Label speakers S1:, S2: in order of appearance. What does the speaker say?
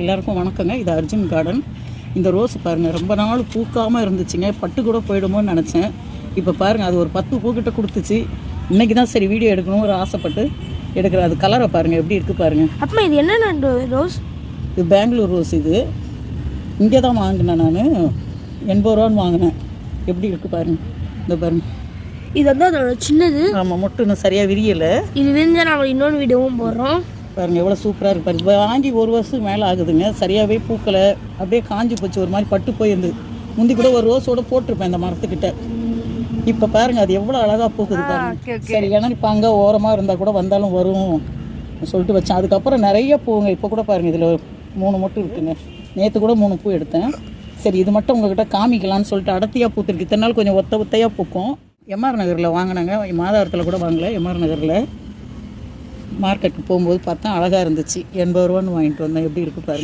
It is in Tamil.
S1: எல்லாருக்கும் வணக்கங்க. இது அர்ஜுன் கார்டன். இந்த ரோஸ் பாருங்கள், ரொம்ப நாள் பூக்காமல் இருந்துச்சுங்க. பட்டு கூட போயிடுமோன்னு நினச்சேன். இப்போ பாருங்கள், அது ஒரு 10 பூக்கிட்ட கொடுத்துச்சு. இன்றைக்கி தான் சரி வீடியோ எடுக்கணும் ஒரு ஆசைப்பட்டு எடுக்கிறேன். அது கலரை பாருங்கள் எப்படி இருக்குது பாருங்கள்.
S2: அப்போ இது என்ன ரோஸ்?
S1: இது பெங்களூர் ரோஸ். இது இங்கே தான் வாங்கினேன் நான். 80 ரூபான்னு வாங்கினேன். எப்படி இருக்குது பாருங்கள். இந்த பாருங்கள்,
S2: இது வந்து அதோட சின்னது.
S1: ஆமாம், மொட்டு இன்னும் சரியாக விரியலை.
S2: இது விரிஞ்சால் நம்ம இன்னொரு வீடியோவும் போடுறோம். பாருங்கள்
S1: எவ்வளோ சூப்பராக இருக்குது பாருங்கள். வாங்கி 1 வருஷத்துக்கு மேலே ஆகுதுங்க. சரியாகவே பூக்களை அப்படியே காஞ்சி போச்சு, ஒரு மாதிரி பட்டு போயிருந்தது. முந்தி கூட ஒரு ரோஸோடு போட்டிருப்பேன் இந்த மரத்துக்கிட்ட. இப்போ பாருங்கள் அது எவ்வளோ அழகாக பூக்குது பாருங்க. சரி, ஏன்னா இப்போ அங்கே ஓரமாக இருந்தால் கூட வந்தாலும் வரும் சொல்லிட்டு வச்சேன். அதுக்கப்புறம் நிறைய பூங்க. இப்போ கூட பாருங்கள், இதில் 3 மொட்டு இருக்குங்க. நேற்று கூட 3 பூ எடுத்தேன். சரி, இது மட்டும் உங்கள்கிட்ட காமிக்கலான்னு சொல்லிட்டு அடர்த்தியாக பூத்துருக்கு. இத்தனை நாள் கொஞ்சம் ஒத்தையாக பூக்கும். எம்ஆர் நகரில் வாங்கினாங்க. மாதாரத்தில் கூட வாங்கலை. எம்ஆர் நகரில் மார்க்கெட்டுக்கு போகும்போது பார்த்தா அழகாக இருந்துச்சு. 80 ரூபான்னு வாங்கிட்டு வந்தேன். எப்படி இருக்குது பாருங்கள்.